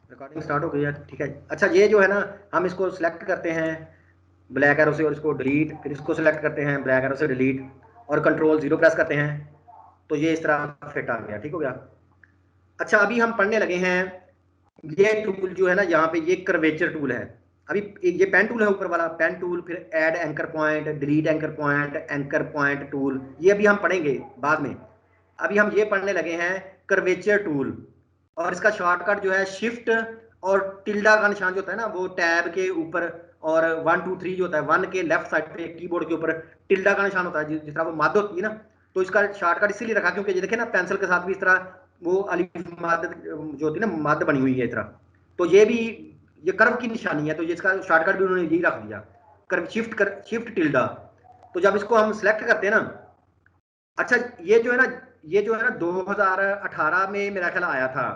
Recording start हो गई है, ठीक है। अच्छा, ये जो है ना, हम इसको सिलेक्ट करते हैं ब्लैक एरो से और इसको डिलीट, फिर इसको सिलेक्ट करते हैं ब्लैक एरो से डिलीट और कंट्रोल 0 प्रेस करते हैं, तो ये इस तरह फिट आ गया, ठीक हो गया। अच्छा, अभी हम पढ़ने लगे हैं ये टूल जो है ना, यहाँ पे ये कर्वेचर टूल है। अभी ये पेन टूल है ऊपर वाला, पेन टूल, फिर add anchor point, delete anchor point tool, ये अभी हम पढ़ेंगे बाद में। अभी हम ये पढ़ने लगे हैं कर्वेचर टूल, और इसका शॉर्टकट जो है शिफ्ट और टिल्डा का निशान जो होता है ना, वो टैब के ऊपर, और 1 2 3 जो होता है, 1 के लेफ्ट साइड पे कीबोर्ड के ऊपर टिल्डा का निशान होता है, जिस तरह वो मद होती है ना, तो इसका शॉर्टकट इसीलिए रखा क्योंकि ये देखे ना, पेंसिल के साथ भी इस तरह वो अलिफ मद जो होती है ना, मद बनी हुई है इस तरह, तो ये भी ये कर्व की निशानी है, तो ये इसका शॉर्टकट भी उन्होंने यही रख दिया, कर्व शिफ्ट टिल्डा। तो जब इसको हम सिलेक्ट करते हैं ना, अच्छा, ये जो है ना 2018 में मेरा ख्याल आया था,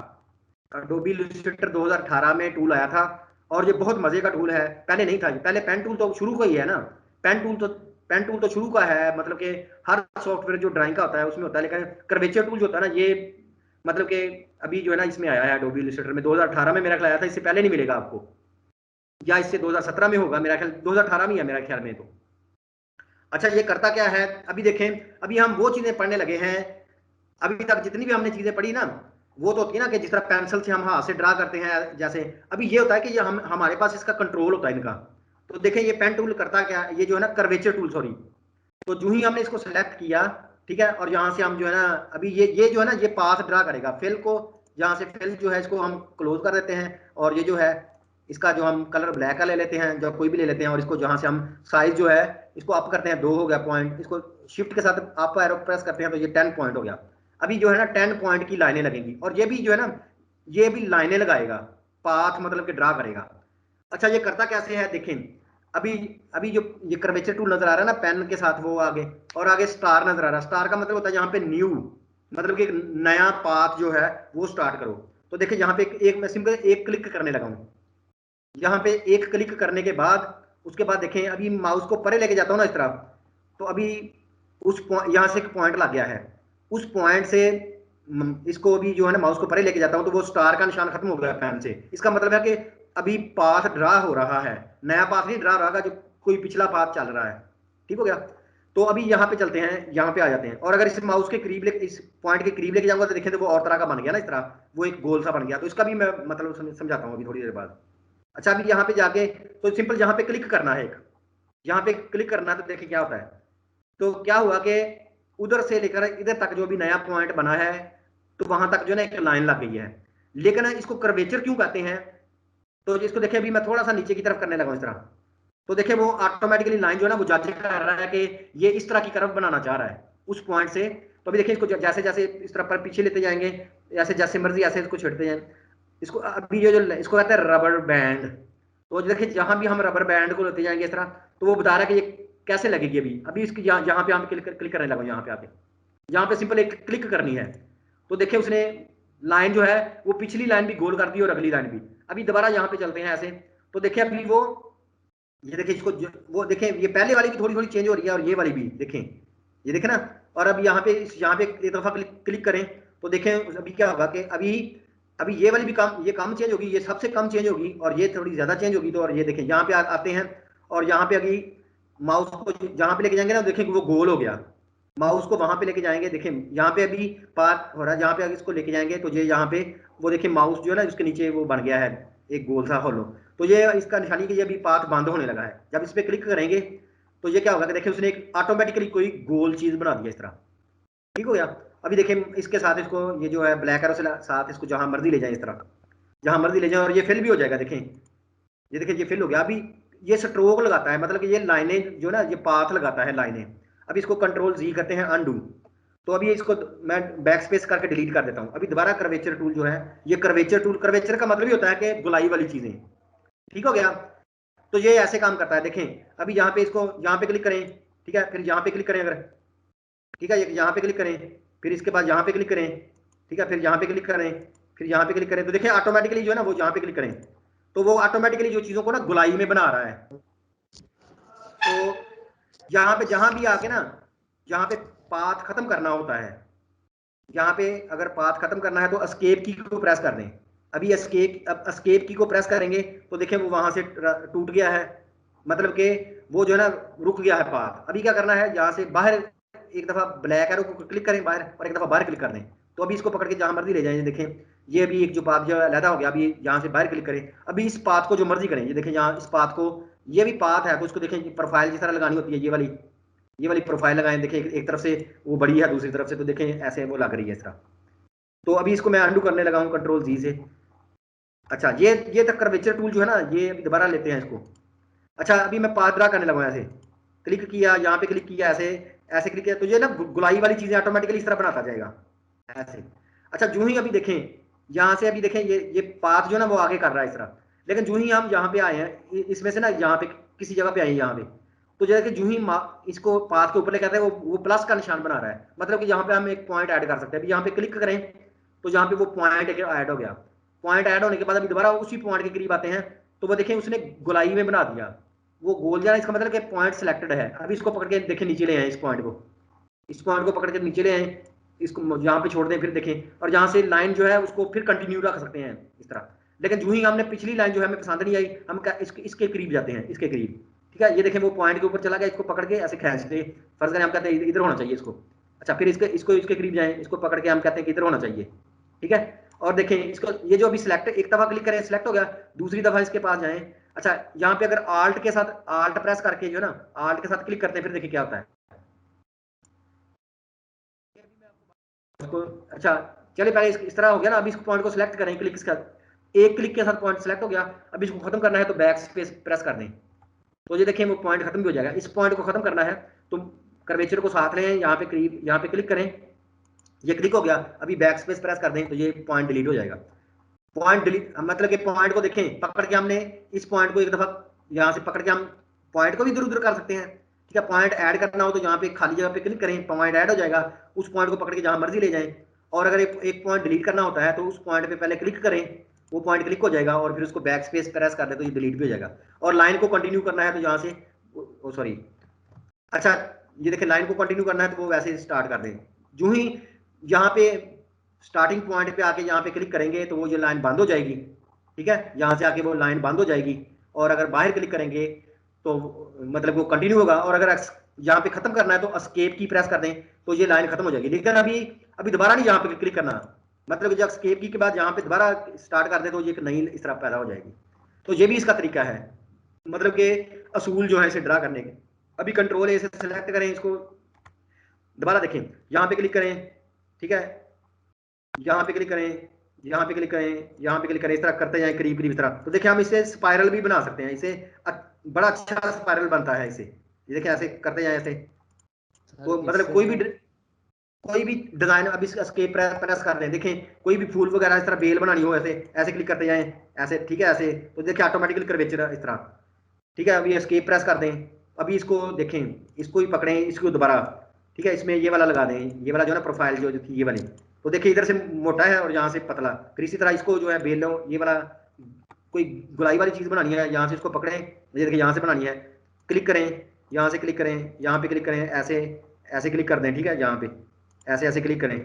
अडोबी इलस्ट्रेटर 2018 में टूल आया था, और ये बहुत मजे का टूल है, पहले नहीं था। पहले पेन टूल तो शुरू का ही है ना, पेन टूल तो पेन टूल तो शुरू का है, मतलब कि हर सॉफ्टवेयर जो ड्राइंग का होता है उसमें होता है, लेकिन कर्वेचर टूल जो होता है ना, ये मतलब कि अभी जो है ना इसमें आया है अडोबी इलस्ट्रेटर में, 2018 में मेरा ख्याल आया था, इससे पहले नहीं मिलेगा आपको, या इससे 2017 में होगा, मेरा ख्याल 2018 में ही है मेरा ख्याल में तो। अच्छा, ये करता क्या है, अभी देखें, अभी हम वो चीजें पढ़ने लगे हैं, अभी तक जितनी भी हमने चीजें पढ़ी ना, वो तो होती है ना कि जिस तरह पेंसिल से हम हाथ से ड्रा करते हैं, जैसे अभी ये होता है कि ये हम हमारे पास इसका कंट्रोल होता है इनका। तो देखें ये पेन टूल करता क्या है, ये जो है ना कर्वेचर टूल, सॉरी, तो जो ही हमने इसको सेलेक्ट किया, ठीक है, और यहाँ से हम जो है ना, अभी ये जो है ना, ये पाथ ड्रा करेगा फिल को, जहाँ से फिल जो है इसको हम क्लोज कर देते हैं, और ये जो है इसका जो हम कलर ब्लैक का ले लेते हैं, जो कोई भी ले लेते हैं, और इसको जहाँ से हम साइज जो है इसको अप करते हैं, 2 हो गया पॉइंट, इसको शिफ्ट के साथ अप एरो प्रेस करते हैं तो ये 10 पॉइंट हो गया। अभी जो है ना 10 पॉइंट की लाइनें लगेंगी, और ये भी जो है ना, ये भी लाइनें लगाएगा, पाथ मतलब कि ड्रा करेगा। अच्छा, ये करता कैसे है देखें, अभी अभी जो ये कर्वेचर टूल नजर आ रहा है ना पेन के साथ, वो आगे, और आगे स्टार नजर आ रहा है, स्टार का मतलब होता है यहाँ पे न्यू, मतलब कि नया पाथ जो है वो स्टार्ट करो। तो देखिए यहाँ पे एक मैं सिंपल एक क्लिक करने लगा हूँ, यहाँ पे एक क्लिक करने के बाद, उसके बाद देखें अभी माउस को परे लेके जाता हूँ ना इस तरह, तो अभी उस यहाँ से एक पॉइंट लग गया है, उस पॉइंट से इसको अभी जो है ना माउस को परे लेके जाता हूँ, तो वो स्टार का निशान खत्म हो गया पेन से। इसका मतलब है कि अभी पाथ ड्रा हो रहा है, नया पाथ नहीं ड्रा रहा, जो कोई पिछला पाथ चल रहा है, ठीक हो गया। तो अभी यहाँ पे चलते हैं, यहाँ पे आ जाते हैं, और अगर इस माउस के करीब इस पॉइंट के करीब लेके जाऊंगा तो देखें, तो वो और तरह का बन गया ना इस तरह, वो एक गोल सा बन गया, तो इसका भी मैं मतलब समझाता हूँ अभी थोड़ी देर बाद। अच्छा, अभी यहाँ पे जाके तो सिंपल यहाँ पे क्लिक करना है, एक यहाँ पे क्लिक करना है, तो देखिए क्या होता है। तो क्या हुआ कि उधर से लेकर इधर तक जो भी नया पॉइंट बना है, तो वहां तक जो है ना एक लाइन लग गई है, लेकिन इसको कर्वेचर क्यों कहते हैं, तो इसको देखिए अभी मैं थोड़ा सा नीचे की तरफ करने लगा इस तरह, तो देखिए वो ऑटोमेटिकली लाइन जो है ना वो जज कर रहा है कि ये इस तरह की कर्व बनाना चाह रहा है उस पॉइंट से। तो अभी देखिए इसको जैसे जैसे इस तरह पर पीछे लेते जाएंगे, ऐसे जैसे मर्जी ऐसे इसको छेड़ते जाए, इसको अभी ये जो इसको कहते हैं रबर बैंड। तो देखिए जहां भी हम रबर बैंड को लेते जाएंगे इस तरह, तो वो बता रहा है कि ये कैसे लगेगी। अभी अभी इसकी यहाँ पे हम क्लिक करने लगा, यहाँ पे आके यहाँ पे सिंपल एक क्लिक करनी है, तो देखिए उसने लाइन जो है वो पिछली लाइन भी गोल कर दी और अगली लाइन भी। अभी दोबारा यहाँ पे चलते हैं ऐसे, तो देखिए अभी वो ये देखिए इसको वो देखें, ये पहले वाली भी थोड़ी थोड़ी चेंज हो रही है, और ये वाली भी देखें, ये देखें ना। और अब यहाँ पे एक दफा क्लिक करें, तो देखें अभी क्या होगा कि अभी अभी ये वाली भी कम, ये कम चेंज होगी, ये सबसे कम चेंज होगी, और ये थोड़ी ज्यादा चेंज होगी। तो और ये देखें यहाँ पे आते हैं, और यहाँ पे अभी माउस को जहाँ पे लेके जाएंगे ना, देखें कि वो गोल हो गया। माउस को वहां पे लेके जाएंगे, देखें यहाँ पे अभी पार हो रहा है, जहाँ पे अगर इसको लेके जाएंगे तो ये यहाँ पे वो देखिए माउस जो है ना उसके नीचे वो बन गया है एक गोल सा होलो। तो ये इसका निशानी कि ये अभी पाथ बंद होने लगा है। जब इस पर क्लिक करेंगे तो ये क्या होगा कि देखिए उसने एक ऑटोमेटिकली कोई गोल चीज बना दिया इस तरह, ठीक हो गया। अभी देखिए इसके साथ इसको ये जो है ब्लैक एरो से साथ इसको जहां मर्जी ले जाए इस तरह, जहां मर्जी ले जाए, और ये फिल भी हो जाएगा। देखें ये देखिए ये फिल हो गया। अभी ये स्ट्रोक लगाता है, मतलब कि ये लाइनें जो ना ये पाथ लगाता है लाइनें। अभी इसको कंट्रोल जी करते हैं अनडू, तो अभी इसको मैं बैक स्पेस करके डिलीट कर देता हूं। अभी दोबारा कर्वेचर टूल जो है, ये कर्वेचर टूल, कर्वेचर का मतलब ही होता है कि गुलाई वाली चीजें, ठीक हो गया। तो ये ऐसे काम करता है, देखें अभी यहाँ पे इसको यहाँ पे क्लिक करें, ठीक है, फिर यहाँ पे क्लिक करें अगर, ठीक है, यहाँ पे क्लिक करें, फिर इसके बाद यहाँ पे क्लिक करें, ठीक है, फिर यहाँ पे क्लिक करें, फिर यहाँ पे क्लिक करें, तो देखिए ऑटोमेटिकली जो है ना वो यहाँ पे क्लिक करें, तो वो ऑटोमेटिकली जो चीजों को ना गुलाई में बना रहा है। तो यहाँ पे जहां भी आके ना, जहाँ पे पाथ खत्म करना होता है, यहाँ पे अगर पाथ खत्म करना है तो एस्केप की को प्रेस कर दें, अभी एस्केप की को प्रेस करेंगे तो देखें वो वहां से टूट गया है, मतलब कि वो जो है ना रुक गया है पाथ। अभी क्या करना है, यहाँ से बाहर एक दफा ब्लैक एरो को क्लिक करें बाहर, और एक दफा बाहर क्लिक कर दें। तो अभी इसको पकड़ के जहां मर्जी ले जाएं, देखें ये अभी एक जो पाथ जो अलहदा हो गया, अभी यहाँ से बाहर क्लिक करें, अभी इस पाथ को जो मर्जी करें, ये देखें यहाँ इस पाथ को, ये भी पाथ है तो उसको देखें प्रोफाइल जिस तरह लगानी होती है, ये वाली प्रोफाइल लगाएं। देखें एक तरफ से वो बड़ी है, दूसरी तरफ से तो देखें ऐसे वो लग रही है इस तरह। तो अभी इसको मैं अंडू करने लगा हूँ कंट्रोल जी से। अच्छा ये तक कर्वेचर टूल जो है ना, ये अभी दोबारा लेते हैं इसको। अच्छा अभी मैं पाथ ड्रा करने लगा, ऐसे क्लिक किया, यहाँ पे क्लिक किया, ऐसे ऐसे क्लिक किया, तो ये ना गुलाई वाली चीजें ऑटोमेटिकली इस तरह बनाता जाएगा ऐसे। अच्छा जो ही अभी देखें यहाँ से, अभी देखें ये पाथ जो है ना वो आगे कर रहा है इस तरह, लेकिन जो ही हम यहाँ पे आए हैं इसमें से ना, यहाँ पे किसी जगह पे आए यहाँ पे, तो जैसे कि जो ही इसको पाथ के ऊपर लेकर आते हैं वो प्लस का निशान बना रहा है, मतलब कि यहाँ पे हम एक पॉइंट ऐड कर सकते हैं। अभी यहाँ पे क्लिक करें तो यहाँ पे वो पॉइंट ऐड हो गया। पॉइंट ऐड होने के बाद अभी दोबारा उसी पॉइंट के करीब आते हैं, तो वो देखें उसने गोलाई में बना दिया, वो गोल जाना, इसका मतलब कि पॉइंट सिलेक्टेड है। अभी इसको पकड़ के देखें नीचे ले आए, इस पॉइंट को पकड़ के नीचे ले आए, इसको यहाँ पे छोड़ दें, फिर देखें, और जहाँ से लाइन जो है उसको फिर कंटिन्यू रख सकते हैं इस तरह। लेकिन जो ही हमने पिछली लाइन जो है हमें पसंद नहीं आई, हम इसके करीब जाते हैं, इसके करीब, ठीक है। ये देखें वो पॉइंट के ऊपर चला गया, इसको पकड़ के ऐसे खींचते, फर्ज करें हम कहते हैं इधर होना चाहिए इसको। अच्छा फिर इसके करीब जाएं, इसको पकड़ के हम कहते हैं कि इधर होना चाहिए, ठीक है। और देखें इसको, ये जो अभी सिलेक्ट, एक दफा क्लिक करें सिलेक्ट हो गया, दूसरी दफा इसके पास जाएं। अच्छा यहाँ पे अगर आल्ट के साथ, आल्ट प्रेस करके जो है ना आल्ट के साथ क्लिक करते हैं, फिर देखिए क्या होता है उसको। अच्छा चलिए पहले इस तरह हो गया ना, अभी इस पॉइंट को सिलेक्ट करें, क्लिक इसका एक क्लिक के साथ पॉइंट सिलेक्ट हो गया। अभी इसको खत्म करना है तो बैक स्पेस प्रेस कर दें, तो ये देखिए वो पॉइंट खत्म भी हो जाएगा। इस पॉइंट को खत्म करना है तो कर्वेचर को साथ लें, यहाँ पे करीब, यहाँ पे क्लिक करें, ये क्लिक हो गया, अभी बैक स्पेस प्रेस कर दें तो ये पॉइंट डिलीट हो जाएगा। पॉइंट डिलीट मतलब कि पॉइंट को देखें, पकड़ के हमने इस पॉइंट को एक दफा यहाँ से पकड़ के हम पॉइंट को भी इधर उधर कर सकते हैं, ठीक है। पॉइंट ऐड करना हो तो यहाँ पे खाली जगह पे क्लिक करें, पॉइंट ऐड हो जाएगा, उस पॉइंट को पकड़ के जहां मर्जी ले जाएं। और अगर एक पॉइंट डिलीट करना होता है तो उस पॉइंट पे पहले क्लिक करें, वो पॉइंट क्लिक हो जाएगा, और फिर उसको बैक स्पेस प्रेस कर दे तो ये डिलीट भी हो जाएगा। और लाइन को कंटिन्यू करना है तो यहाँ से, सॉरी, अच्छा ये देखिए लाइन को कंटिन्यू करना है तो वो वैसे स्टार्ट कर दें। जो ही यहाँ पे स्टार्टिंग पॉइंट पे आके यहाँ पे क्लिक करेंगे तो वो ये लाइन बंद हो जाएगी, ठीक है। यहाँ से आके वो लाइन बंद हो जाएगी, और अगर बाहर क्लिक करेंगे तो मतलब वो कंटिन्यू होगा। और अगर यहाँ पे खत्म करना है तो एस्केप की प्रेस कर दें तो ये लाइन खत्म हो जाएगी। लेकिन अभी दोबारा नहीं यहाँ पे क्लिक करना, मतलब जब एस्केप की के बाद यहाँ पे दोबारा स्टार्ट कर दें तो ये एक नई इस तरह पैदा हो जाएगी। तो ये भी इसका तरीका है, मतलब कि असूल जो है इसे ड्रा करने के। अभी कंट्रोल ए से सेलेक्ट करें, इसको दोबारा देखें, यहाँ पे क्लिक करें, ठीक है, यहाँ पे क्लिक करें, यहाँ पे क्लिक करें, यहाँ पे क्लिक करें, इस तरह करते जाएं करीब करीब इस तरह। तो देखिए हम इसे स्पाइरल भी बना सकते हैं, इसे बड़ा अच्छा स्पाइरल बनता है इसे। ये देखिए ऐसे करते जाएं ऐसे, तो मतलब कोई भी डिजाइन, अभी एस्केप प्रेस कर दें, देखें कोई भी फूल वगैरह इस तरह बेल बनानी हो, ऐसे ऐसे क्लिक करते जाएं ऐसे, ठीक है ऐसे, तो देखिए ऑटोमेटिकली कर्वेचर इस तरह, ठीक है। अभी एस्केप प्रेस कर दें, अभी इसको देखें, इसको ही पकड़ें, इसको दोबारा, ठीक है, इसमें ये वाला लगा दें, ये वाला जो है ना प्रोफाइल जो थी ये वाली, तो देखिए इधर से मोटा है और यहाँ से पतला, फिर इसी तरह इसको जो है बेल लो, ये वाला कोई गुलाई वाली चीज़ बनानी है, यहाँ से इसको पकड़ें, ये देखिए यहाँ से बनानी है, क्लिक करें, यहाँ से क्लिक करें, यहाँ पे क्लिक करें, ऐसे ऐसे क्लिक कर दें, ठीक है, यहाँ पे ऐसे ऐसे क्लिक करें।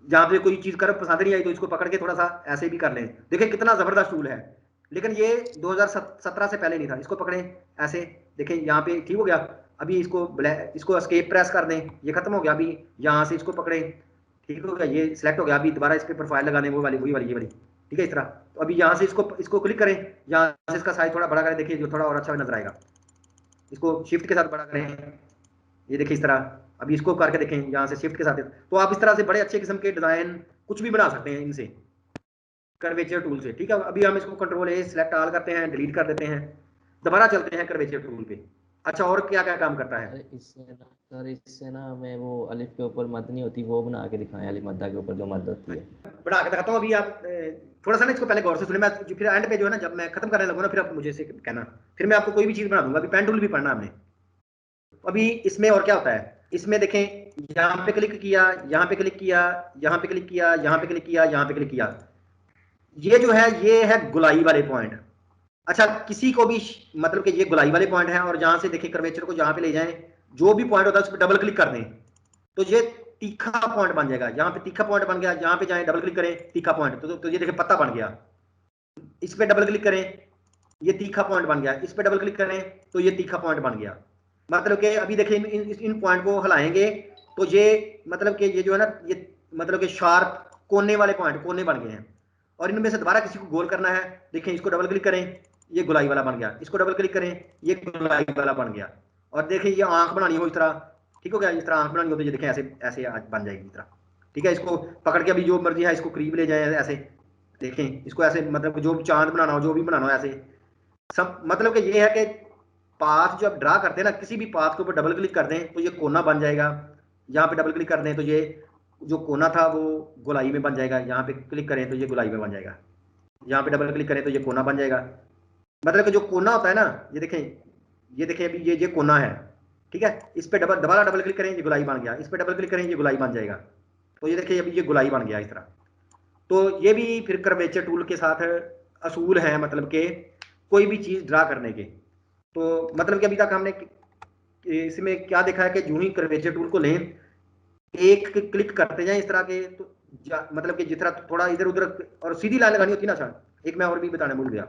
जहाँ पे कोई चीज़ कर पसंद नहीं आई तो इसको पकड़ के थोड़ा सा ऐसे भी कर लें। देखिए कितना ज़बरदस्त टूल है, लेकिन ये 2017 से पहले नहीं था। इसको पकड़ें ऐसे, देखें यहाँ पे ठीक हो गया। अभी इसको एस्केप प्रेस कर दें, ये खत्म हो गया। अभी यहाँ से इसको पकड़ें, ठीक हो गया, ये सिलेक्ट हो गया। अभी दोबारा इस पर प्रोफाइल लगा दें, वो वाली ये वाली, ठीक है, इस तरह। तो अभी यहाँ से इसको क्लिक करें, यहाँ से इसका साइज थोड़ा बड़ा करें, देखिए जो थोड़ा और अच्छा नजर आएगा। इसको शिफ्ट के साथ बड़ा करें, ये देखिए इस तरह। अभी इसको करके देखें, यहाँ से शिफ्ट के साथ, तो आप इस तरह से बड़े अच्छे किस्म के डिजाइन कुछ भी बना सकते हैं इनसे, कर्वेचर टूल से, ठीक है। अभी हम इसको कंट्रोल ए सिलेक्ट ऑल करते हैं, डिलीट कर देते हैं, दोबारा चलते हैं कर्वेचर टूल पे। अच्छा और क्या क्या काम करता है? इससे ना हमें वो अलिफ के ऊपर मद नहीं होती, वो बना के दिखाएं, अलिफ मद्दा के ऊपर जो मद होती है, बना के दिखाता हूँ। अभी आप थोड़ा सा ना इसको पहले गौर से सुने, मैं फिर एंड पे जो है ना, जब मैं खत्म करने लगूँ ना, फिर आप मुझे से कहना, फिर मैं आपको कोई भी चीज़ बना दूंगा। अभी पेन टूल भी पढ़ना हमने। अभी इसमें और क्या होता है, इसमें देखें, यहाँ पे क्लिक किया, यहाँ पे क्लिक किया, यहाँ पे क्लिक किया, यहाँ पे क्लिक किया, यहाँ पे क्लिक किया, ये जो है ये है गुलाई वाले पॉइंट। अच्छा किसी को भी मतलब कि ये गुलाई वाले पॉइंट है, और जहां से देखिए कर्वेचर को जहां पे ले जाएं, जो भी पॉइंट होता है उस पर डबल क्लिक कर दें तो ये तीखा पॉइंट बन जाएगा। यहाँ पे तीखा पॉइंट बन गया, यहाँ पे जाएं डबल क्लिक करें, तीखा पॉइंट, तो ये देखिए पत्ता बन गया, इस पे डबल क्लिक करें, ये तीखा पॉइंट बन गया। इस पे डबल क्लिक करें तो ये तीखा पॉइंट बन गया। मतलब कि अभी देखिए इन पॉइंट को हिलाएंगे तो ये मतलब कि ये जो है ना, ये मतलब कि शार्प कोने वाले पॉइंट कोने बन गए हैं। और इनमें से दोबारा किसी को गोल करना है, देखिए इसको डबल क्लिक करें, ये गुलाई वाला बन गया। इसको डबल क्लिक करें, ये गुलाई वाला बन गया। और देखिए ये आंख बनानी हो इस तरह, ठीक हो गया। इस तरह आंख बनानी हो तो ये देखें ऐसे ऐसे आज बन जाएगी इस तरह, ठीक है। इसको पकड़ के अभी जो मर्जी है इसको करीब ले जाए ऐसे, देखें इसको ऐसे, मतलब जो चांद बनाना हो, जो भी बनाना हो ऐसे सब। मतलब कि ये है कि पाथ जो आप ड्रा करते हैं ना, किसी भी पाथ के ऊपर डबल क्लिक कर दें तो ये कोना बन जाएगा। यहाँ पे डबल क्लिक कर दें तो ये जो कोना था वो गोलाई में बन जाएगा। यहाँ पे क्लिक करें तो ये गोलाई में बन जाएगा। यहाँ पे डबल क्लिक करें तो ये कोना बन जाएगा। मतलब कि जो कोना होता है ना, ये देखें अभी ये कोना है, ठीक है। इस पे दोबारा डबल क्लिक करें, ये गोलाई बन गया। इस पे डबल क्लिक करें, ये गोलाई बन जाएगा। तो ये देखिए अभी ये गोलाई बन गया इस तरह। तो ये भी फिर कर्वेचर टूल के साथ असूल है, मतलब कि कोई भी चीज़ ड्रा करने के। तो मतलब कि अभी तक हमने इसमें क्या देखा है कि जो ही कर्वेचर टूल को लें, एक क्लिक करते जाएं इस तरह के, तो मतलब कि जिस तरह थोड़ा इधर उधर और सीधी लाइन लगानी होती है ना। अच्छा एक मैं और भी बताने भूल गया।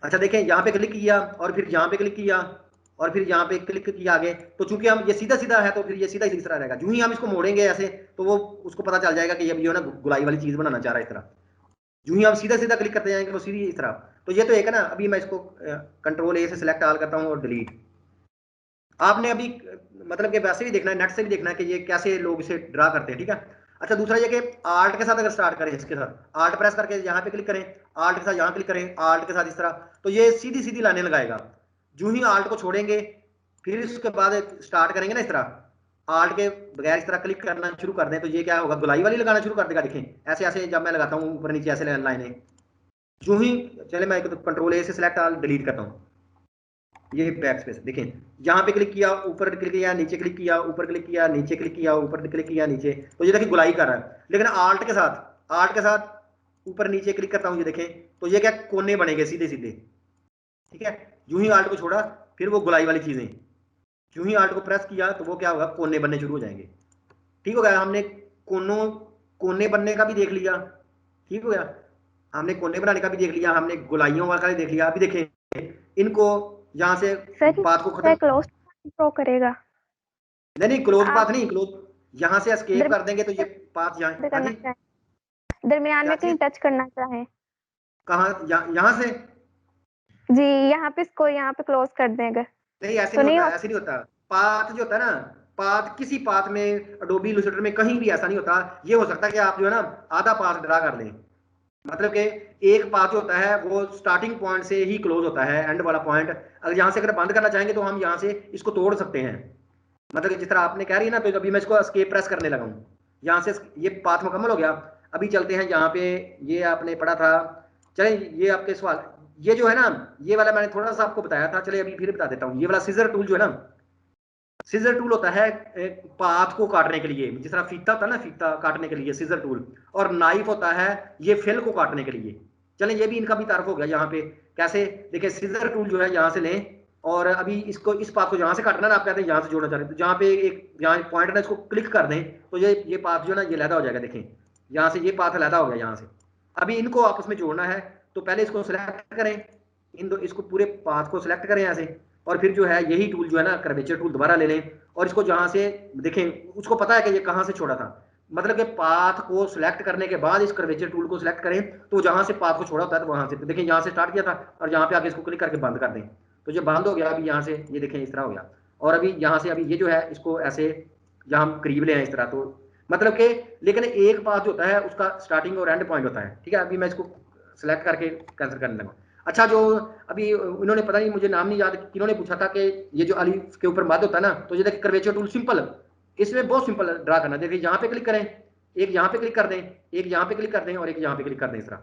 अच्छा देखें, यहाँ पे क्लिक किया और फिर यहाँ पे क्लिक किया और फिर यहाँ पे क्लिक किया आगे, तो चूंकि हम ये सीधा सीधा है तो फिर ये सीधा ही इस तरह रहेगा। जो ही हम इसको मोड़ेंगे ऐसे तो वो उसको पता चल जाएगा कि ये जो है ना गुलाई वाली चीज बनाना चाह रहा है इस तरह। जो ही हम सीधा सीधा क्लिक करते जाएंगे वो सीधी इस तरह। तो ये तो एक है ना। अभी मैं इसको कंट्रोल ए से सिलेक्ट ऑल करता हूँ और डिलीट। आपने अभी मतलब कि वैसे भी देखना है, नेट से भी देखना है कि ये कैसे लोग इसे ड्रा करते हैं, ठीक है। अच्छा दूसरा ये कि आर्ट के साथ अगर स्टार्ट करें, इसके साथ आर्ट प्रेस करके यहाँ पे क्लिक करें, आर्ट के साथ यहाँ क्लिक करें, आर्ट के साथ इस तरह, तो ये सीधी सीधी लाइनें लगाएगा। जो ही आर्ट को छोड़ेंगे फिर इसके बाद स्टार्ट करेंगे ना इस तरह, आर्ट के बगैर इस तरह क्लिक करना शुरू कर दें तो ये क्या होगा, गुलाई वाली लगाना शुरू कर देगा। देखें ऐसे ऐसे जब मैं लगाता हूँ ऊपर नीचे ऐसे लाइनें, जो ही चले मैं कंट्रोल ए से सिलेक्ट ऑल डिलीट करता हूँ, ये बैक स्पेस देखें। यहाँ पे क्लिक किया, ऊपर क्लिक किया, नीचे क्लिक किया, ऊपर क्लिक किया, नीचे क्लिक किया, ऊपर क्लिक किया, नीचे, तो ये देखिए गुलाई कर रहा है। लेकिन आर्ट के साथ ऊपर नीचे क्लिक करता हूँ, ये देखें तो ये क्या कोने बनेंगे सीधे सीधे, ठीक है। यूं ही आर्ट को छोड़ा फिर वो गुलाई वाली चीजें, यूं ही आर्ट को प्रेस किया तो वो क्या होगा, कोने बनने शुरू हो जाएंगे। ठीक हो गया, हमने कोने बनने का भी देख लिया, ठीक हो गया। हमने कोने बनाने का भी देख लिया, हमने गुलाइयों वाला का भी देख लिया। अभी देखें इनको यहाँ से पाथ को खत्म, क्लोज शो करेगा। नहीं क्लोज पाथ नहीं, क्लोज यहाँ से एस्केप कर देंगे तो ये पाथ यहाँ, हाँ जी दरमियान में कहीं टच करना चाहे, कहाँ, यहाँ से जी यहाँ पे इसको यहाँ पे क्लोज कर देंगे। नहीं ऐसे तो नहीं होता, ऐसे नहीं होता। पाथ जो होता है ना, पाथ किसी पाथ में एडोबी इलस्ट्रेटर में कहीं भी ऐसा नहीं होता। ये हो सकता है कि आप जो है ना आधा पाथ ड्रा कर लें, मतलब कि एक पाथ जो होता है वो स्टार्टिंग पॉइंट से ही क्लोज होता है, एंड वाला पॉइंट। अगर यहाँ से अगर बंद करना चाहेंगे तो हम यहाँ से इसको तोड़ सकते हैं। मतलब कि जिस तरह आपने कह रही है ना, तो अभी मैं इसको एस्केप प्रेस करने लगा हूँ, यहाँ से ये पाथ मुकम्मल हो गया। अभी चलते हैं यहाँ पे, ये आपने पढ़ा था, चले ये आपके सवाल, ये जो है ना, ये वाला मैंने थोड़ा सा आपको बताया था, चले अभी फिर बता देता हूँ। ये वाला सीजर टूल जो है ना, सीजर टूल होता है पाथ को काटने के लिए, जिस तरह फीता होता है ना, फीता काटने के लिए सीजर टूल, और नाइफ होता है ये फिल को काटने के लिए। चलें ये भी इनका भी तारफ हो गया। यहाँ पे कैसे देखिए, सीजर टूल जो है यहाँ से लें और अभी इसको इस पाथ को यहाँ से काटना ना, आप कहते हैं यहाँ से जोड़ना चाह रहे हैं, तो जहाँ पे एक यहाँ पॉइंट ना, इसको क्लिक कर दें तो ये पाथ जो है ना ये लैदा हो जाएगा। देखें यहाँ से ये पाथ लैदा हो गया यहाँ से। अभी इनको आपस में जोड़ना है तो पहले इसको सिलेक्ट करें, इसको पूरे पाथ को सिलेक्ट करें यहाँ से, और फिर जो है यही टूल जो है ना कर्वेचर टूल दोबारा ले लें और इसको जहाँ से देखें उसको पता है कि ये कहाँ से छोड़ा था, मतलब कि पाथ को सिलेक्ट करने के बाद इस कर्वेचर टूल को सिलेक्ट करें तो जहाँ से पाथ को छोड़ा होता है तो वहाँ से, तो देखें यहाँ से स्टार्ट किया था और यहाँ पे आके इसको क्लिक करके बंद कर दें तो ये बंद हो गया। अभी यहाँ से ये देखें इस तरह हो गया। और अभी यहाँ से अभी ये जो है इसको ऐसे यहाँ हम करीब ले आए इस तरह, तो मतलब कि लेकिन एक पाथ जो होता है उसका स्टार्टिंग और एंड पॉइंट होता है, ठीक है। अभी मैं इसको सिलेक्ट करके कैंसिल करने लगा। अच्छा जो अभी उन्होंने पता नहीं मुझे नाम नहीं याद, किन्होंने पूछा था कि ये जो अलिफ के ऊपर मद होता है ना, तो ये देखिए कर्वेचर टूल सिंपल, इसमें बहुत सिंपल ड्रा करना। देखिए यहाँ पे क्लिक करें, एक यहाँ पे क्लिक कर दें, एक यहाँ पे क्लिक कर दें और एक यहाँ पे क्लिक कर दें इस तरह,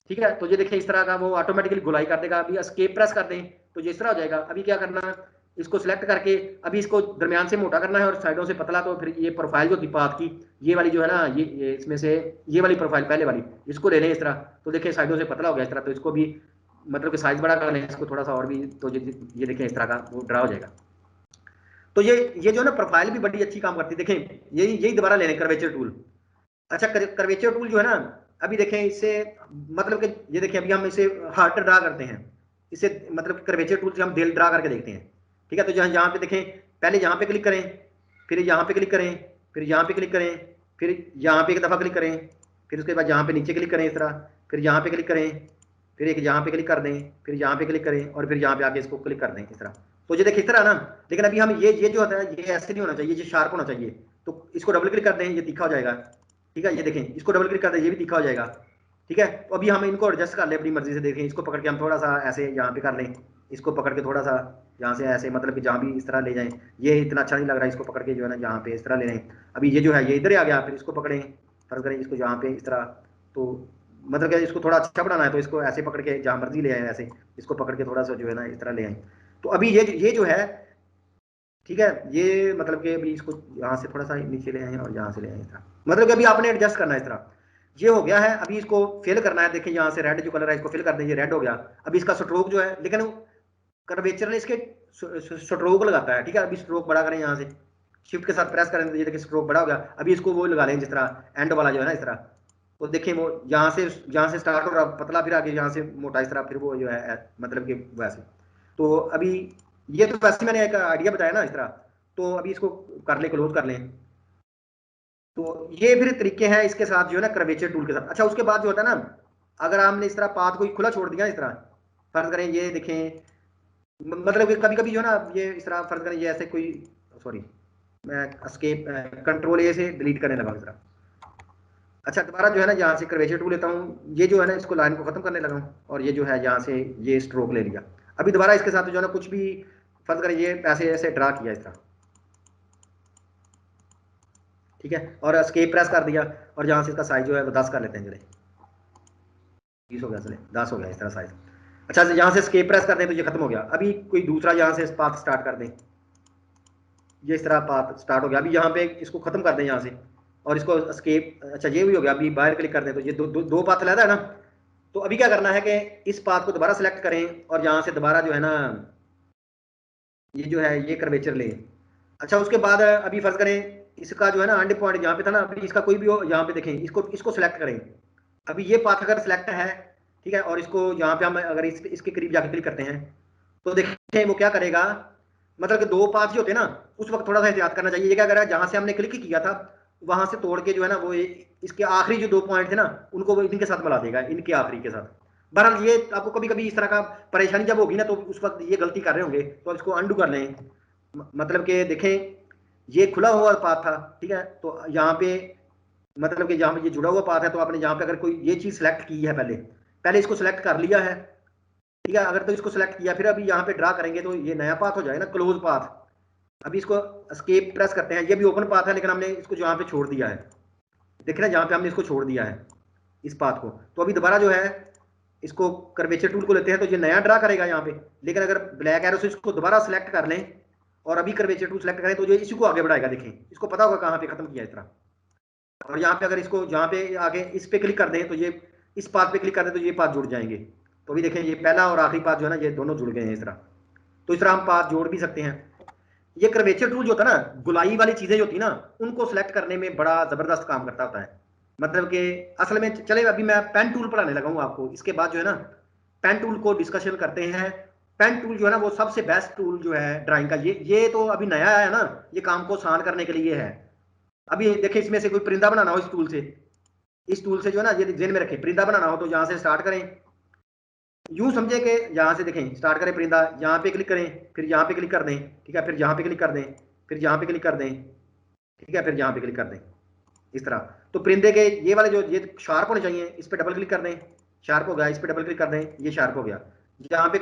ठीक है। तो ये देखिए इस तरह का वो ऑटोमेटिकली गुलाई कर देगा। अभी एस्केप प्रेस कर दें तो ये इस तरह हो जाएगा। अभी क्या करना है, इसको सिलेक्ट करके अभी इसको दरमियान से मोटा करना है और साइडों से पतला, तो फिर ये प्रोफाइल जो थी पाथ की, ये वाली जो है ना, ये इसमें से ये वाली प्रोफाइल पहले वाली, इसको ले लें इस तरह, तो देखिए साइडों से पतला हो गया इस तरह। तो इसको भी मतलब कि साइज बड़ा कर लें इसको थोड़ा सा और भी, तो ये देखें इस तरह का वो ड्रा हो जाएगा। तो ये जो है ना प्रोफाइल भी बड़ी अच्छी काम करती है। देखें यही दोबारा ले लें कर्वेचर टूल। अच्छा कर्वेचर टूल जो है ना, अभी देखें इससे मतलब कि ये देखें अभी हम इसे हार्ट ड्रा करते हैं, इसे मतलब कर्वेचर टूल से हम दिल ड्रा करके देखते हैं, ठीक है। तो यहाँ पे देखें, पहले यहाँ पे क्लिक करें, फिर यहाँ पे क्लिक करें, फिर यहाँ पे क्लिक करें, फिर यहाँ पे एक दफ़ा क्लिक करें, फिर उसके बाद यहाँ पे नीचे क्लिक करें इस तरह, फिर यहाँ पे क्लिक करें, फिर एक यहाँ पे क्लिक कर दें, फिर यहाँ पे क्लिक करें और फिर यहाँ पे आके इसको क्लिक कर दें इस तरह। तो ये देखिए इस तरह ना, लेकिन अभी हम ये जो होता है ये ऐसे नहीं होना चाहिए, ये शार्प होना चाहिए। तो इसको डबल क्लिक कर दें, ये तीखा हो जाएगा, ठीक है। ये देखें इसको डबल क्लिक कर दें, ये भी तीखा हो जाएगा, ठीक है। तो अभी हम इनको एडजस्ट कर लें अपनी मर्जी से। देखें इसको पकड़ के हम थोड़ा सा ऐसे यहाँ पे कर लें, इसको पकड़ के थोड़ा सा यहाँ से ऐसे, मतलब कि जहाँ भी इस तरह ले जाएं। ये इतना अच्छा नहीं लग रहा है, इसको पकड़ के जो है ना यहाँ पे इस तरह ले लें। अभी ये जो है ये इधर आ गया, फिर इसको पकड़ें, फर्ज करें इसको यहाँ पे इस तरह। तो मतलब कि इसको थोड़ा अच्छा बनाना है तो इसको ऐसे पकड़ के जहाँ मर्जी ले आए, ऐसे इसको पकड़ के थोड़ा सा जो है ना इस तरह ले आए। तो अभी ये जो है, ठीक है, ये मतलब कि अभी इसको यहाँ से थोड़ा सा नीचे ले आए और यहाँ से ले आए इस तरह। मतलब कि अभी आपने एडजस्ट करना है इस तरह। ये हो गया है, अभी इसको फिल करना है। देखिए यहाँ से रेड जो कलर है इसको फिल कर दें, ये रेड हो गया। अभी इसका स्ट्रोक जो है, लेकिन कर्वेचर ने इसके स्ट्रोक लगाता है, ठीक है। अभी स्ट्रोक बड़ा करें, यहाँ से शिफ्ट के साथ प्रेस करें तो ये देखिए स्ट्रोक बड़ा हो गया। अभी इसको वो लगा लें जिस तरह एंड वाला जो है ना इस तरह। तो देखिए वो यहाँ से स्टार्ट हो रहा पतला, फिर आगे यहाँ से मोटा इस तरह, फिर वो जो है मतलब कि वैसे। तो अभी ये तो वैसे मैंने एक आइडिया बताया ना इस तरह। तो अभी इसको कर लें, क्लोज कर लें। तो ये फिर तरीके हैं इसके साथ जो है ना कर्वेचर टूल के साथ। अच्छा उसके बाद जो होता है ना, अगर हमने इस तरह पाथ को खुला छोड़ दिया इस तरह, फर्ज करें ये देखें, मतलब कि कभी कभी जो है ना ये इस तरह फर्ज करें ये ऐसे कोई, सॉरी मैं एस्केप कंट्रोल ए से डिलीट करने लगा इस तरह। अच्छा दोबारा जो है ना यहाँ से कर्वेचर टूल लेता हूँ, ये जो है ना इसको लाइन को खत्म करने लगा हूँ और ये जो है यहाँ से ये स्ट्रोक ले लिया। अभी दोबारा इसके साथ जो है ना कुछ भी फर्ज करें ये ऐसे ऐसे ड्रा किया इस तरह, ठीक है, और एस्केप प्रेस कर दिया और यहाँ से इसका साइज जो है वो 10 कर लेते हैं, चले 20 हो गया, चले 10 हो गया इस तरह साइज। अच्छा यहाँ से एस्केप प्रेस कर दें तो ये खत्म हो गया। अभी कोई दूसरा यहाँ से पाथ स्टार्ट कर दें, ये इस तरह पाथ स्टार्ट हो गया। अभी यहाँ पे इसको खत्म कर दें यहाँ से और इसको एस्केप, अच्छा ये भी हो गया। अभी बाहर क्लिक कर दें तो ये दो पाथ लेता है ना। तो अभी क्या करना है कि इस पाथ को दोबारा सेलेक्ट करें और यहाँ से दोबारा जो है ना ये जो है ये कर्वेचर लें। अच्छा उसके बाद अभी फर्ज करें इसका जो है ना एंड पॉइंट यहाँ पे था ना, अभी इसका कोई भी हो, यहाँ पे देखें इसको सेलेक्ट करें। अभी ये पाथ अगर सेलेक्ट है, ठीक है, और इसको यहाँ पे हम अगर इसके करीब जाके क्लिक करते हैं तो देखें वो क्या करेगा। मतलब कि दो पाथ जो होते हैं ना उस वक्त थोड़ा सा एहतियात करना चाहिए। ये क्या करेगा, जहाँ से हमने क्लिक किया था वहां से तोड़ के जो है ना वो इसके आखिरी जो 2 पॉइंट थे ना उनको वो इनके साथ मिला देगा, इनके आखिरी के साथ। बहरहाल ये आपको कभी कभी इस तरह का परेशानी जब होगी ना तो उस वक्त ये गलती कर रहे होंगे तो इसको अंडू कर लें। मतलब कि देखें ये खुला हुआ पाथ था, ठीक है, तो यहाँ पे मतलब कि जहाँ पे ये जुड़ा हुआ पाथ है तो आपने यहाँ पे अगर कोई ये चीज सेलेक्ट की है, पहले इसको सेलेक्ट कर लिया है, ठीक है। अगर तो इसको सेलेक्ट किया फिर अभी यहाँ पे ड्रा करेंगे तो ये नया पाथ हो जाएगा ना, क्लोज पाथ। अभी इसको एस्केप प्रेस करते हैं, ये भी ओपन पाथ है लेकिन हमने इसको यहाँ पे छोड़ दिया है, देखिए ना जहाँ पे हमने इसको छोड़ दिया है इस पाथ को। तो अभी दोबारा जो है इसको कर्वेचर टूल को लेते हैं तो ये नया ड्रा करेगा यहाँ पे। लेकिन अगर ब्लैक एरो से इसको दोबारा सेलेक्ट कर लें और अभी कर्वेचर टूल सेलेक्ट करें तो ये इसी को आगे बढ़ाएगा। देखें इसको पता होगा कहाँ पे खत्म किया इस तरह। और यहाँ पे अगर इसको जहाँ पे आगे इस पे क्लिक कर दें तो ये इस पाथ पे क्लिक कर दें तो ये पाथ जुड़ जाएंगे। तो अभी देखें ये पहला और आखिरी पाथ जो है ना ये दोनों जुड़ गए हैं इस तरह। तो इस तरह हम पाथ जोड़ भी सकते हैं। ये कर्वेचर टूल जो होता है ना, गुलाई वाली चीजें जो होती है ना उनको सेलेक्ट करने में बड़ा जबरदस्त काम करता होता है। मतलब कि असल में चले अभी मैं पेन टूल पढ़ाने लगा हूँ आपको, इसके बाद जो है ना पेन टूल को डिस्कशन करते हैं। पेन टूल जो है ना वो सबसे बेस्ट टूल जो है ड्राइंग का। ये तो अभी नया है ना, ये काम को आसान करने के लिए है। अभी देखिए इसमें से कोई परिंदा बनाना हो इस टूल से जो है ना ये जेन में रखें, परिंदा बनाना हो तो यहाँ से स्टार्ट करें, यूं समझे कि यहाँ से देखें स्टार्ट करें परिंदा, यहाँ पे क्लिक करें, फिर यहाँ पे क्लिक कर दें, ठीक है, फिर यहाँ पे क्लिक कर दें, फिर यहाँ पे क्लिक कर दें, ठीक है, फिर यहाँ पे क्लिक कर दें इस तरह। तो परिंदे के ये वाले जो ये शार्प होने चाहिए, इस पर डबल क्लिक कर दें, शार्प हो गया, इस पर डबल क्लिक कर दें, ये शार्प हो गया, यहाँ पे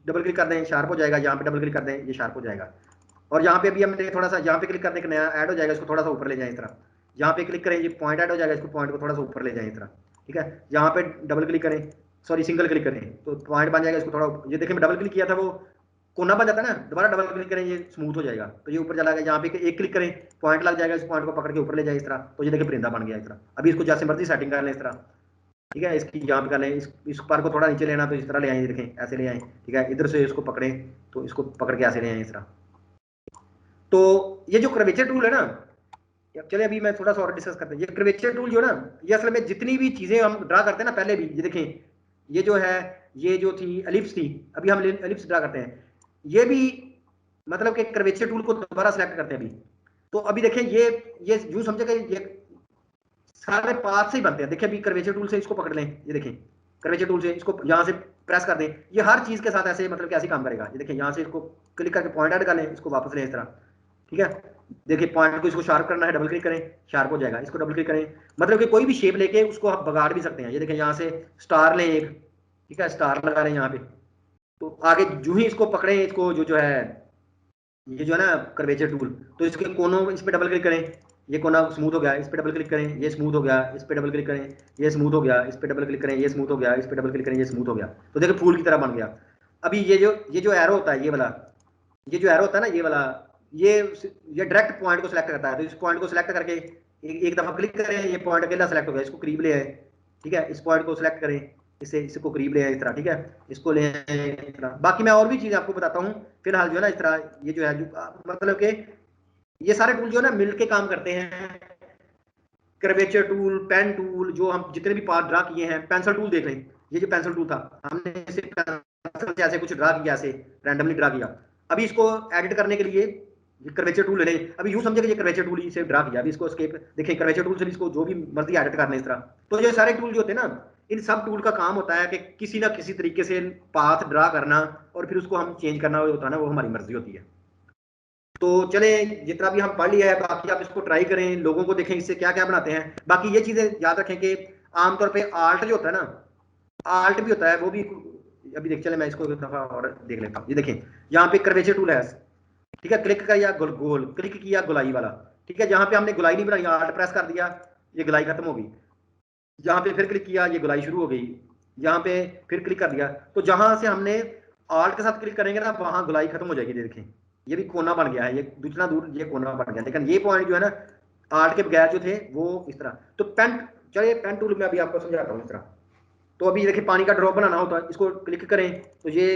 डबल क्लिक कर दें, शार्प हो जाएगा, यहाँ पे डबल क्लिक कर दें, ये शार्प हो जाएगा। और यहाँ पे भी हमने थोड़ा सा यहाँ पे क्लिक करने का नया ऐड हो जाएगा, इसको थोड़ा सा ऊपर ले जाए इस तरह, यहाँ पे क्लिक करें, ये पॉइंट ऐड हो जाएगा, इसको पॉइंट को थोड़ा सा ऊपर ले जाए इस तरह, ठीक है। यहाँ पे डबल क्लिक करें, सॉरी सिंगल क्लिक करें तो पॉइंट बन जाएगा, इसको थोड़ा ये देखें मैं डबल क्लिक किया था वो कोना बन जाता है ना, दोबारा डबल क्लिक करें ये स्मूथ हो जाएगा, तो ये ऊपर चला गया। यहाँ पे एक क्लिक करें पॉइंट लग जाएगा, इस पॉइंट को पकड़ के ऊपर ले जाए इस तरह, तो ये देखिए परिंदा बन गया इस तरह। अभी इसको जैसे मर्जी सेटिंग कर लें इस तरह, ठीक है, इसकी यहाँ पे कर लें, इस पर को थोड़ा नीचे लेना तो इस तरह ले आए, देखें ऐसे ले आए, ठीक है, इधर से इसको पकड़ें तो इसको पकड़ के ऐसे ले आए इस तरह। तो ये जो कर्वेचर टूल है ना चलिए अभी मैं थोड़ा सा और डिस्कस करते हैं। ये कर्वेचर टूल जो है ना, ये असल में जितनी भी चीजें हम ड्रा करते हैं ना, पहले भी ये देखें, ये जो है, ये जो थी एलिप्स थी, अभी हम एलिप्स ड्रा करते हैं, ये भी मतलब कि कर्वेचर टूल को दोबारा सेलेक्ट करते हैं अभी। तो अभी देखें, ये यूं समझेगा ये सारे पाथ से ही बनते हैं। देखिए अभी कर्वेचर टूल से इसको पकड़ लें, ये देखें कर्वेचर टूल से इसको यहाँ से प्रेस कर दें, ये हर चीज के साथ ऐसे मतलब कैसे काम करेगा। ये देखें यहाँ से इसको क्लिक करके पॉइंट ऐड कर लें, इसको वापस लें इस तरह, ठीक है। देखिए पॉइंट को इसको शार्प करना है, डबल क्लिक करें, शार्प हो जाएगा। इसको डबल क्लिक करें, मतलब कि कोई भी शेप लेके उसको आप बगाड़ भी सकते हैं। ये देखें यहाँ से स्टार लें एक, ठीक है, स्टार लगा रहे हैं यहाँ पे। तो आगे जो ही इसको पकड़े, इसको जो है ये जो है ना कर्वेचर टूल, तो इसके कोनों, इस पर डबल क्लिक करें, ये कोना स्मूथ हो गया, इस पे डबल क्लिक करें, ये स्मूथ हो गया, इस पे डबल क्लिक करें, ये स्मूथ हो गया, इस पे डबल क्लिक करें, ये स्मूथ हो गया, इस पे डबल क्लिक करें, ये स्मूथ हो गया। तो देखो फूल की तरह बन गया। अभी ये जो एरो होता है, ये वाला, ये जो एरो होता है ना, ये वाला, ये डायरेक्ट पॉइंट को सिलेक्ट करता है। तो इस पॉइंट को सिलेक्ट करके एक दफा क्लिक करें, ये पॉइंट अकेला सेलेक्ट हो गया, इसको करीब ले आए, ठीक है। इस पॉइंट को सिलेक्ट करें, इसको करीब ले आए इस तरह, ठीक है, इसको ले आए इस तरह। बाकी मैं और भी चीजें आपको बताता हूँ फिलहाल जो है ना, इस तरह ये जो है मतलब कि ये सारे टूल जो है ना मिलके काम करते हैं। कर्वेचर टूल, पेन टूल, जो हम जितने भी पार्ट ड्रा किए हैं, पेंसिल टूल देख लें, ये जो पेंसिल टूल था, हमने इसे पेंसिल से ऐसे कुछ ड्रा किया, ऐसे रैंडमली ड्रा किया। अभी इसको एडिट करने के लिए कर्वेचर टूल ले लें। अभी यूं समझे कि ये कर्वेचर टूल ही से ड्रा किया। अभी इसको एस्केप, देखें कर्वेचर टूल से भी इसको जो भी मर्जी एडिट कर लें इस तरह। तो ये सारे टूल जो होते हैं ना, इन सब टूल का काम होता है कि किसी ना किसी तरीके से पाथ ड्रा करना और फिर उसको हम चेंज करना होता है ना, वो हमारी मर्जी होती है। तो चले, जितना भी हम पढ़ लिया है, बाकी आप इसको ट्राई करें, लोगों को देखें इससे क्या क्या बनाते हैं। बाकी ये चीजें याद रखें कि आमतौर पे आल्ट जो होता है ना, आल्ट भी होता है, वो भी अभी देख, चले मैं इसको एक दफा और देख लेता हूँ। ये देखें यहाँ पे कर्वेचर टूल है, ठीक है, क्लिक किया गोल क्लिक किया गोलाई वाला, ठीक है। जहां पे हमने गोलाई नहीं बनाई, आल्ट प्रेस कर दिया, ये गोलाई खत्म हो गई। यहाँ पे फिर क्लिक किया, ये गोलाई शुरू हो गई। यहाँ पे फिर क्लिक कर दिया, तो जहां से हमने आल्ट के साथ क्लिक करेंगे ना, वहां गोलाई खत्म हो जाएगी। देखें ये भी कोना बन गया है, ये दूसरा दूर ये कोना बन गया। लेकिन ये पॉइंट जो है ना, आर्ट के बगैर जो थे वो इस तरह। तो पेन, चलिए पेन टूल में अभी आपको समझाता हूँ इस तरह। तो अभी देखिए पानी का ड्रॉप बनाना होता है, इसको क्लिक करें तो ये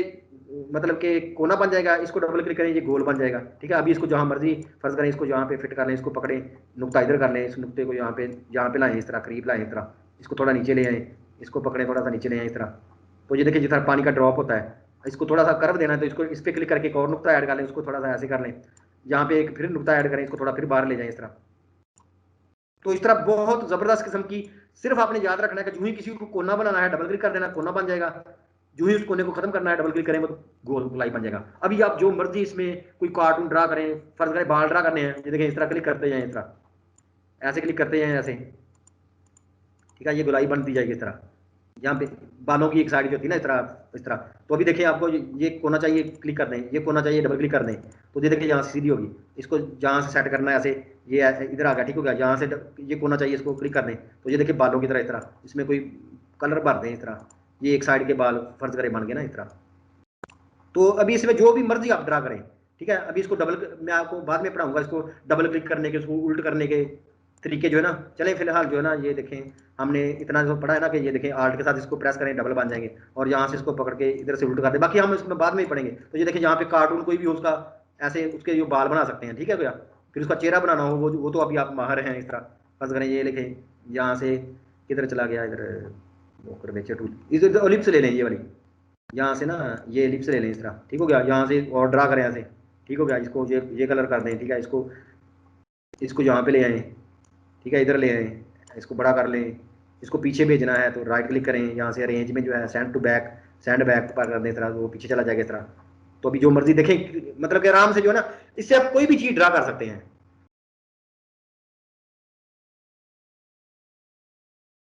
मतलब कि कोना बन जाएगा, इसको डबल क्लिक करें, ये गोल बन जाएगा, ठीक है। अभी इसको जहां मर्जी फर्ज करें, इसको जहां पे फिट कर लें, इसको पकड़ें, नुक्ता इधर कर लें, इस नुक्ते को यहाँ पे लाएं, इस तरह करीब लाएं, इस तरह इसको थोड़ा नीचे ले आए, इसको पकड़ें, थोड़ा सा नीचे ले आए इस तरह। तो ये देखिए जिस तरह पानी का ड्रॉप होता है, इसको थोड़ा सा कर्व देना है, तो इसको इस पर क्लिक करके एक और नुक्ता ऐड कर लें, उसको थोड़ा सा ऐसे कर लें, यहाँ पे एक फिर नुक्ता ऐड करें, इसको थोड़ा फिर बाहर ले जाएं इस तरह। तो इस तरह बहुत जबरदस्त किस्म की, सिर्फ आपने याद रखना है कि जो ही किसी को कोना बनाना है, डबल क्लिक कर देना, कोना बन जाएगा। जो ही उस कोने को खत्म करना है, डबल क्लिक करें, तो गोल गोलाई बन जाएगा। अभी आप जो मर्जी इसमें कोई कार्टून ड्रा करें, फर्ज करें बाल ड्रा करने हैं, ये देखें इस तरह क्लिक करते जाएं, इस तरह ऐसे क्लिक करते जाएं ऐसे, ठीक है, ये गोलाई बनती जाएगी इस तरह। यहाँ पे बालों की एक साइड जो होती है ना, इस तरह। तो अभी देखिए आपको ये कोना चाहिए, क्लिक कर दें, ये कोना चाहिए, डबल क्लिक कर दें, तो ये देखिए यहाँ से सीधी होगी। इसको जहाँ से सेट करना है ऐसे, ये इधर आ गया, ठीक हो गया। यहाँ से ये कोना चाहिए, इसको क्लिक कर दें, तो ये देखिए बालों की तरह इस तरह, इसमें कोई कलर भर दें इस तरह, ये एक साइड के बाल फर्ज करें बन गए ना इस तरह। तो अभी इसमें जो भी मर्जी आप ड्रा करें, ठीक है। अभी इसको डबल, मैं आपको बाद में पढ़ाऊंगा इसको डबल क्लिक करने के, इसको उल्ट करने के तरीके जो है ना। चलें फिलहाल जो है ना, ये देखें हमने इतना जो पढ़ा है ना, कि ये देखें आल्ट के साथ इसको प्रेस करें, डबल बन जाएंगे, और यहाँ से इसको पकड़ के इधर से उल्ट कर दें। बाकी हम इसमें बाद में ही पढ़ेंगे। तो ये देखें यहाँ पे कार्टून कोई भी हो, उसका ऐसे उसके जो बाल बना सकते हैं, ठीक है भैया। फिर उसका चेहरा बनाना हो, वो तो अभी आप माहिर हैं इस तरह। फर्ज करें ये लिखें, यहाँ से किधर चला गया, इधर कर्वेचर टूल, इधर एलिप्स ले लें, ये वाली यहाँ से ना, ये एलिप्स ले लें इस तरह, ठीक हो गया। यहाँ से और ड्रा करें ऐसे, ठीक हो गया। इसको ये कलर कर दें, ठीक है। इसको यहाँ पे ले आए, ठीक है, इधर ले आए, इसको बड़ा कर लें। इसको पीछे भेजना है तो राइट क्लिक करें, यहाँ से अरेंज में जो है सेंड बैक पर कर दें इस तरह, वो पीछे चला जाएगा इस तरह। तो अभी जो मर्जी देखें, मतलब कि आराम से जो है ना, इससे आप कोई भी चीज़ ड्रा कर सकते हैं।